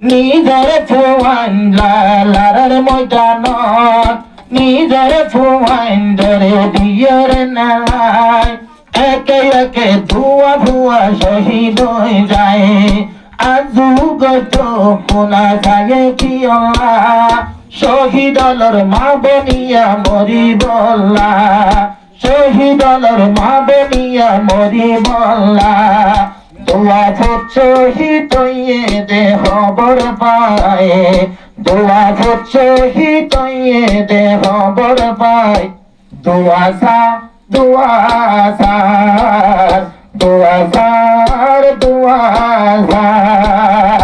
নিজের ফুয়াইন লালার ময়দানত নিজের ফুয়াইন ধরে দিয়ের নালায় একে একে ধুয়া ধুয়া শহীদ হয়ে যায় আজু গত শোনা যায় কি শহীদ আলোর মা বনিয়া মরি বল্লা শহীদ আলোর মা বনিয়া মরি বল্লা দোয়া শহীদ হইয়ে দে খবর পায় দোয়া শহীদ হইয়ে দে খবর পায় দোয়া সা দোয়া সা দোয়া সার দোয়া সার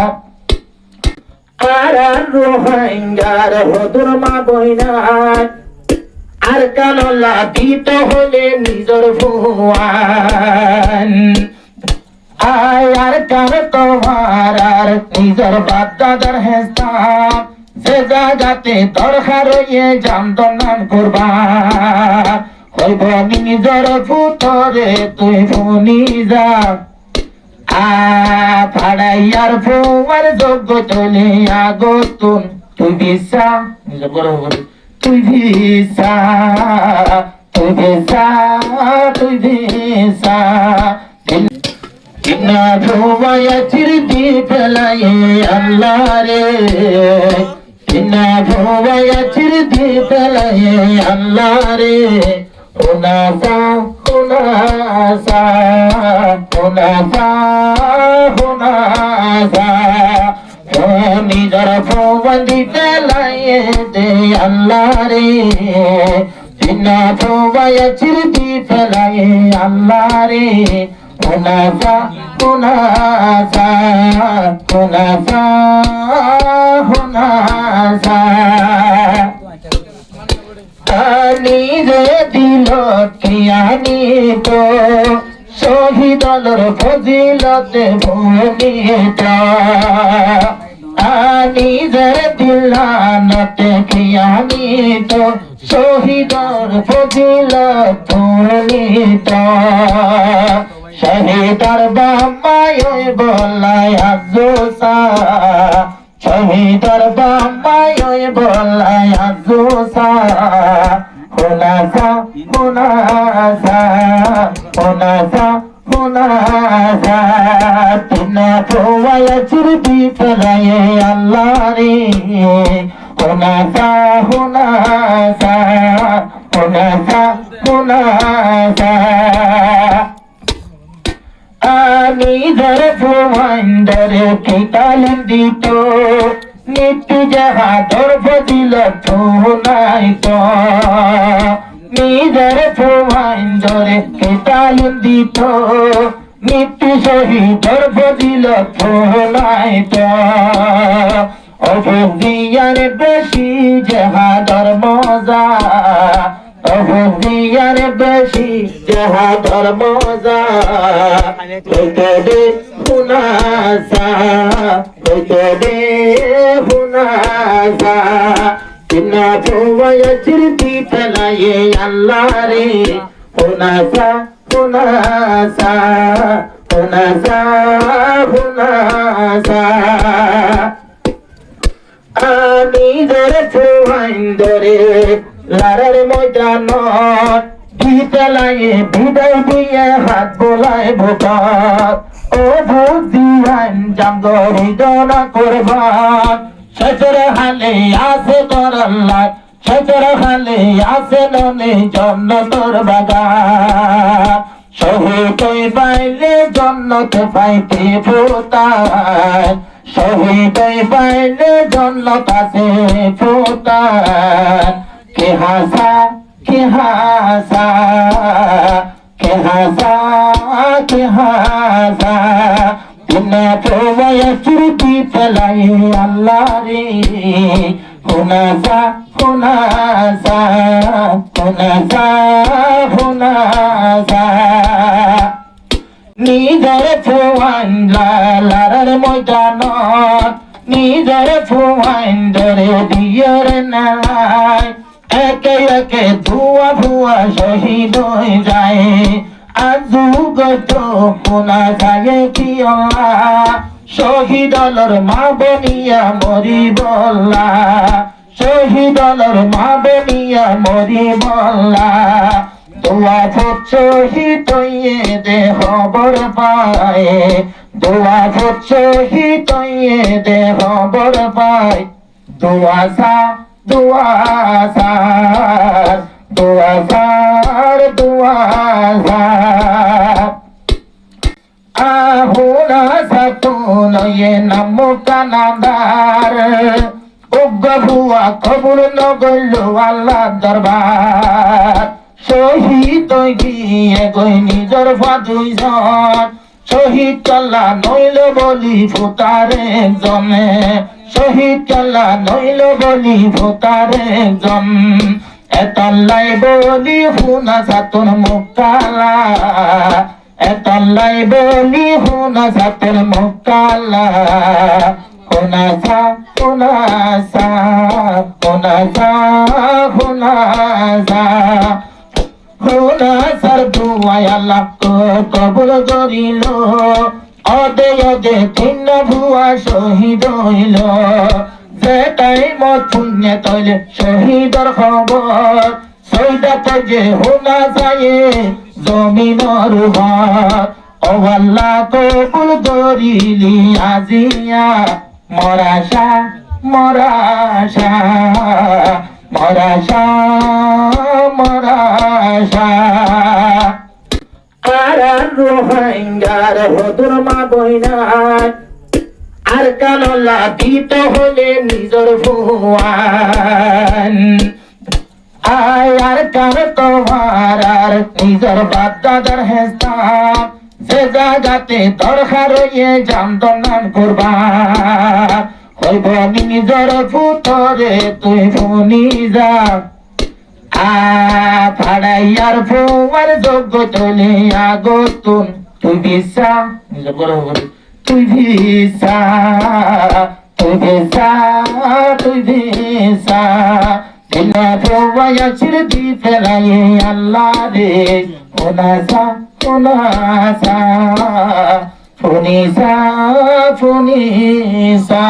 আর রোহিঙ্গার হদুর মা বইনার আর কানলা দিত হলে নিজর ভুয়ান আয় আর কার তোমার আর নিজর বাদাদার হেস্তান যে জায়গাতে দরকার হইয়ে জানত নাম করবার হইব নিজর ফুতরে তুই ফুনি যা ফাড়াইয়ার ফোয়ার যোগ্য চলে আগতুন তুই ভিসা তুই ভিসা তুই ভিসা তুই ভিসা কিনা ভোয়া চিরদি ফেলায়ে আল্লাহ রে কিনা ভোয়া চিরদি ফেলায়ে আল্লাহ রে হুনাসা হুনাসা হুনাসা হুনাসা নিজর ভোবন্দি ফেলায়ে দে আল্লাহ রে কিনা ভোয়া চিরদি ফেলায়ে আল্লাহ রে হুনাসা হুনাসা হুনাসা হুনাসা নিজে দিল কিয়ানি তো শহীদ আলোর ফজিলতে ভূমিত নিজে দিলানতে কিয়ানি তো শহীদর ফজিলত ভূমিত শহীদর বাম্মায় বলাই আজোসা শহীদর বাম্মায় বলাই আজোসা হুনাসা হুনাসা হুনাসা হুনাসা তিনা ফোয়া চিরদি ফেলায়ে আল্লাহ রে হুনাসা হুনাসা হুনাসা হুনাসা নিজের ফুয়াইন্দরে কি তালিম দিত নিত্যু জাহাদর ফজিলত নাই তো নিজের ফুয়াইন্দরে কি তালিম দিত নিত্যু শহীদর ফজিলত নাই তো অবদিয়ার বেশি জাহাদর মজা অবদিয়ার বেশি জাহাদর মজা হইতে দে হুনাসা হইতে দে হুনাসা কিনা ভোয়া চিরদি ফেলায়ে আল্লাহ রে হুনাসা হুনাসা হুনাসা হুনাসা নিজের ফুয়াইন্দরে লারের ময়দানত ভিতলায়ে বিদায় দিয়ে হাত বোলায় ভোকাত ও ভোগ দিয়ান জামগরি দনা করবান সচর হালে আসে তোর আল্লাহ সচর হালে আসে ননে জন্নতর বাগান শহীদ পাইলে জন্নত পাইতে ফুতান শহীদ পাইলে জন্নত আছে ফুতান কে হাসা কে হাসা কে হাসা কে হাসা তিনা ফোয়া চিরদি ফেলায়ে আল্লাহ রে হুনাসা হুনাসা হুনাসা হুনাসা নিজের ফুয়াইন লালার ময়দানত নিজের ফুয়াইন ধরে দিয়ের নালায় একে একে ধুয়া ধুয়া শহীদ হয়ে যায় আজু গত শোনা যায় কি শহীদ আলোর মা বনিয়া মরি বল্লা শহীদ আলোর মা বনিয়া মরি বল্লা দোয়া ভোট শহীদ হইয়ে দেহ বর পায়ে দোয়া ভোট শহীদ হইয়ে দেহ বর পায় দোয়া সা দোয়া সার দোয়া সার দোয়া সার আহুনা সাতুন ইয়ে নাম কানাদার উগ্র ভুয়া কবুল নগল আল্লাহ দরবার শহীদ গিয়ে গই নিজর ফাদুইজন শহীদ কাল্লা নইল বলি ফুতার একজনে শহীদ কাল্লা নইল বলি ফুতার একজন এতল্লাই বলি হুনা সাতুন মুকালা এতল্লাই বলি হুনা সাতুন মুকালা হুনাসা হুনাসা হুনাসা হুনাসা হুনাসার দুয়ায় আল্লাহ কবুল করিল অদে অদে তিন ভুয়া শহীদ হইল যেটাই মত পুণ্যে তৈলে শহীদর খবর সৈদাত যে হুনা যায় জমিনর ঘর ও আল্লাহ কবুল করিলি আজিয়া মরাশা মরাশা মরাশা মরাশা আর রোহিঙ্গার হদুর মা বইনার আর কানলা দিত হলে নিজর ভুয়ান আয় আর কার তোমার আর নিজর বাপদাদার হেস্তাম যে জায়গাতে দরকার হয়ে জানত নাম করবার হইব নিজর ফুতরে তুই ফুনি যা ফাড়াইয়ার ফোয়ার যোগ্য চলে আগতুন তুই বিশা তুই ভিসা তুই ভিসা তুই ভিসা দিনা ফোয়া ছিড় দি ফেলাই আল্লাহ রে ওনাসা ওনাসা ফুনিসা ফুনিসা